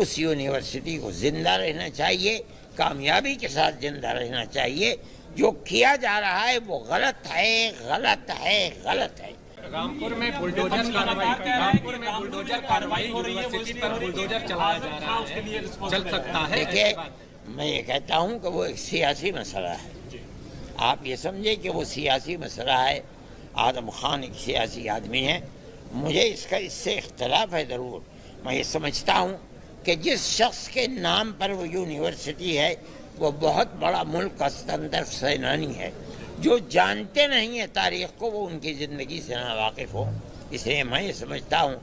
اس university کو زندہ رہنا چاہیے، کامیابی کے ساتھ زندہ رہنا چاہیے۔ جو کیا جا رہا ہے وہ غلط ہے، غلط ہے، غلط ہے۔ رامپور میں بلڈوزر کارروائی ہو رہی ہے، یونیورسٹی پر بلڈوزر چلایا جا رہا ہے، چل سکتا ہے؟ دیکھیے، میں یہ کہتا ہوں کہ وہ ایک سیاسی مسئلہ ہے۔ آپ یہ سمجھیں کہ وہ سیاسی مسئلہ ہے، آدم خان ایک سیاسی آدمی ہے، مجھے اس سے اختلاف ہے ضرور۔ میں یہ سمجھتا ہوں کہ جس شخص کے نام پر وہ یونیورسٹی ہے وہ بہت بڑا ملک استندر سینانی ہے، جو جانتے نہیں ہیں تاریخ کو وہ ان کی زندگی سے ناواقف ہو۔ اس لیے میں یہ سمجھتا ہوں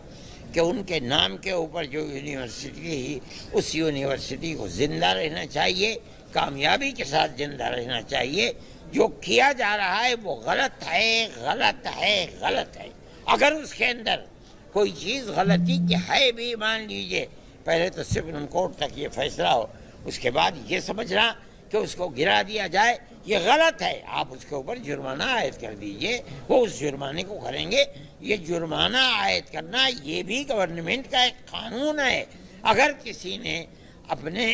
کہ ان کے نام کے اوپر جو یونیورسٹی ہی، اس یونیورسٹی کو زندہ رہنا چاہیے، کامیابی کے ساتھ زندہ رہنا چاہیے۔ جو کیا جا رہا ہے وہ غلط ہے، غلط ہے، غلط ہے۔ اگر اس کے اندر کوئی چیز غلطی کی ہے بھی، مان لیجئے پہلے تو سپریم کورٹ تک یہ فیصلہ ہو، اس کے بعد یہ سمجھنا کہ اس کو گرا دیا جائے، یہ غلط ہے۔ آپ اس کے اوپر جرمانہ عائد کر دیجئے، وہ اس جرمانے کو کریں گے۔ یہ جرمانہ عائد کرنا یہ بھی گورنمنٹ کا ایک قانون ہے۔ اگر کسی نے اپنے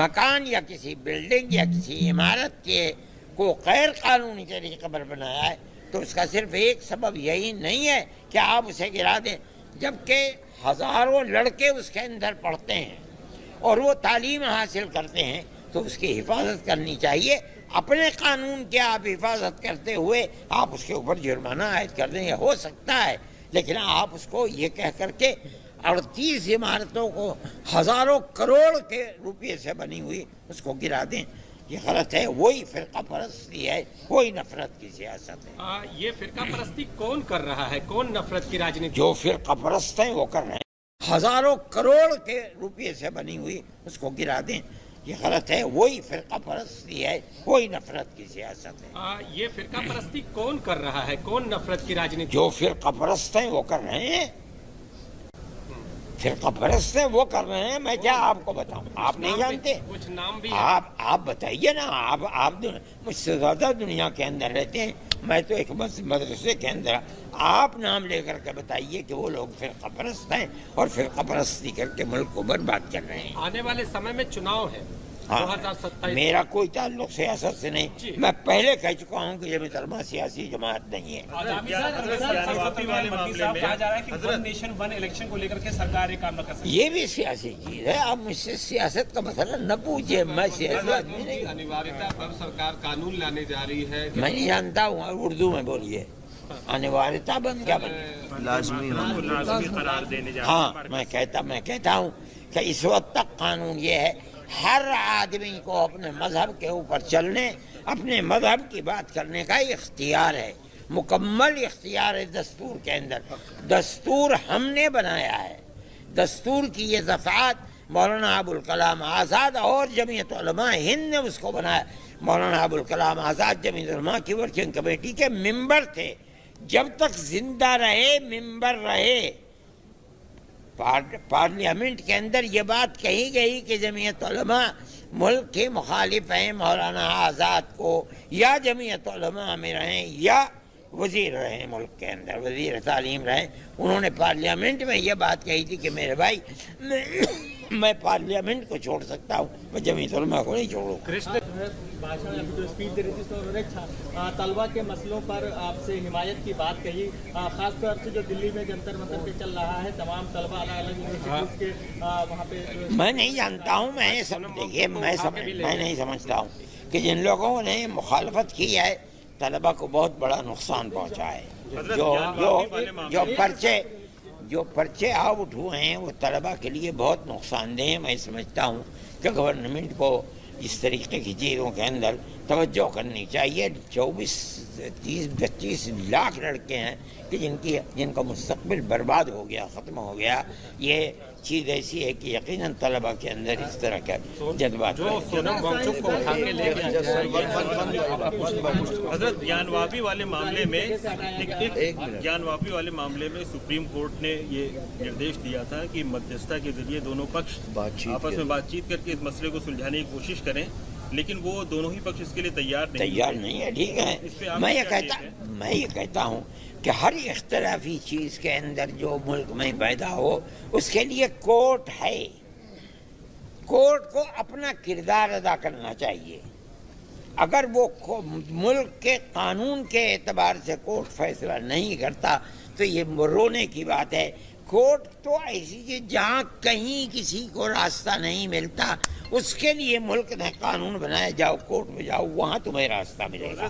مکان یا کسی بلڈنگ یا کسی عمارت کے کو غیر قانونی طریقے پر بنایا ہے تو اس کا صرف ایک سبب یہی نہیں ہے کہ آپ اسے گرا دیں، جبکہ ہزاروں لڑکے اس کے اندر پڑھتے ہیں اور وہ تعلیم حاصل کرتے ہیں، تو اس کی حفاظت کرنی چاہیے۔ اپنے قانون کی آپ حفاظت کرتے ہوئے آپ اس کے اوپر جرمانہ عائد کر دیں، یہ ہو سکتا ہے، لیکن آپ اس کو یہ کہہ کر کے 38 عمارتوں کو ہزاروں کروڑ کے روپے سے بنی ہوئی اس کو گرا دیں، یہ غلط ہے۔ وہی فرقہ پرستی ہے، وہی نفرت کی سیاست ہے۔ یہ فرقہ پرستی کون کر رہا ہے؟ کون نفرت کی راجنیتی؟ جو فرقہ پرست ہیں وہ کر رہے ہیں، ہزاروں کروڑ کے روپے سے بنی ہوئی اس کو گرا دیں، یہ غلط ہے۔ وہی فرقہ پرستی ہے، وہی نفرت کی سیاست ہے۔ یہ فرقہ پرستی کون کر رہا ہے؟ کون نفرت کی راجنیتی؟ جو فرقہ پرست ہیں وہ کر رہے ہیں، فرقہ پرست ہیں وہ کر رہے ہیں۔ میں کیا آپ کو بتاؤں؟ آپ نہیں جانتے؟ کچھ نام بھی آپ بتائیے نا۔ آپ مجھ سے زیادہ دنیا کے اندر رہتے ہیں، میں تو ایک مدرسے کے اندر۔ آپ نام لے کر کے بتائیے کہ وہ لوگ فرقہ پرست ہیں اور فرقہ پرستی کر کے ملک کو برباد کر رہے ہیں۔ آنے والے سمے میں چناؤ ہے 2027۔ میرا کوئی تعلق سیاست سے نہیں۔ میں پہلے کہہ چکا ہوں کہ جمعیت علماء سیاسی جماعت نہیں ہے۔ یہ بھی سیاسی چیز ہے، آپ مجھ سے سیاست کا مسئلہ نہ پوچھئے، میں سیاسی آدمی نہیں ہوں۔ انواریتا پر سرکار قانون لانے جا رہی ہے، میں نہیں جانتا ہوں، اردو میں بولیے۔ انواریتا بند کیا بند؟ لازمی قرار دینے جا رہی ہے۔ ہاں، میں کہتا ہوں کہ اس وقت تک قانون یہ ہے، ہر آدمی کو اپنے مذہب کے اوپر چلنے، اپنے مذہب کی بات کرنے کا اختیار ہے، مکمل اختیار ہے دستور کے اندر۔ دستور ہم نے بنایا ہے، دستور کی یہ دفعات مولانا ابوالکلام آزاد اور جمعیت علماء ہند نے اس کو بنایا۔ مولانا ابوالکلام آزاد جمعیت علماء کی ورکنگ کمیٹی کے ممبر تھے، جب تک زندہ رہے ممبر رہے۔ پارلیمنٹ کے اندر یہ بات کہی گئی کہ جمعیت علماء ملک کے مخالف ہیں مولانا آزاد کو، یا جمعیت علماء میں رہیں یا وزیر رہیں، ملک کے اندر وزیر تعلیم رہیں۔ انہوں نے پارلیمنٹ میں یہ بات کہی تھی کہ میرے بھائی میں پارلیمنٹ کو چھوڑ سکتا ہوں، میں جمعیت علماء کو نہیں چھوڑوں۔ طلبہ کے مسئلوں پر آپ سے حمایت کی بات کہی، خاص طور سے جو دلی میں جنتر منتر پہ چل رہا ہے، تمام طلبہ الگ الگ یونیورسٹیز کے وہاں پہ۔ میں نہیں جانتا ہوں، میں نہیں سمجھتا ہوں کہ جن لوگوں نے مخالفت کی ہے طلبہ کو بہت بڑا نقصان پہنچا ہے۔ جو پرچے آؤٹ ہوئے ہیں وہ طلبہ کے لیے بہت نقصان دہ ہیں۔ میں سمجھتا ہوں کہ گورنمنٹ کو اس طریقے کی چیزوں کے اندر توجہ کرنی چاہیے۔ 24-30-25 لاکھ لڑکے ہیں کہ جن کا مستقبل برباد ہو گیا، ختم ہو گیا۔ یہ چیز ایسی ہے کہ یقیناً طلبہ کے اندر اس طرح کا جذبات حضرت جان واپی والے معاملے میں سپریم کورٹ نے یہ نردیش دیا تھا کہ مدھیستہ کے ذریعے دونوں پکش آپس میں بات چیت کر کے اس مسئلے کو سلجھانے کی کوشش کریں، لیکن وہ دونوں ہی پکش اس کے لیے تیار نہیں ہے۔ ٹھیک ہے، میں یہ کہتا ہوں کہ ہر اختلافی چیز کے اندر جو ملک میں پیدا ہو اس کے لیے کورٹ ہے، کورٹ کو اپنا کردار ادا کرنا چاہیے. اگر وہ ملک کے قانون کے اعتبار سے کورٹ فیصلہ نہیں کرتا تو یہ رونے کی بات ہے. کورٹ تو ایسی چیز جہاں کہیں کسی کو راستہ نہیں ملتا اس کے لیے ملک نے قانون بنایا، جاؤ کورٹ میں جاؤ، وہاں تمہیں راستہ ملے گا.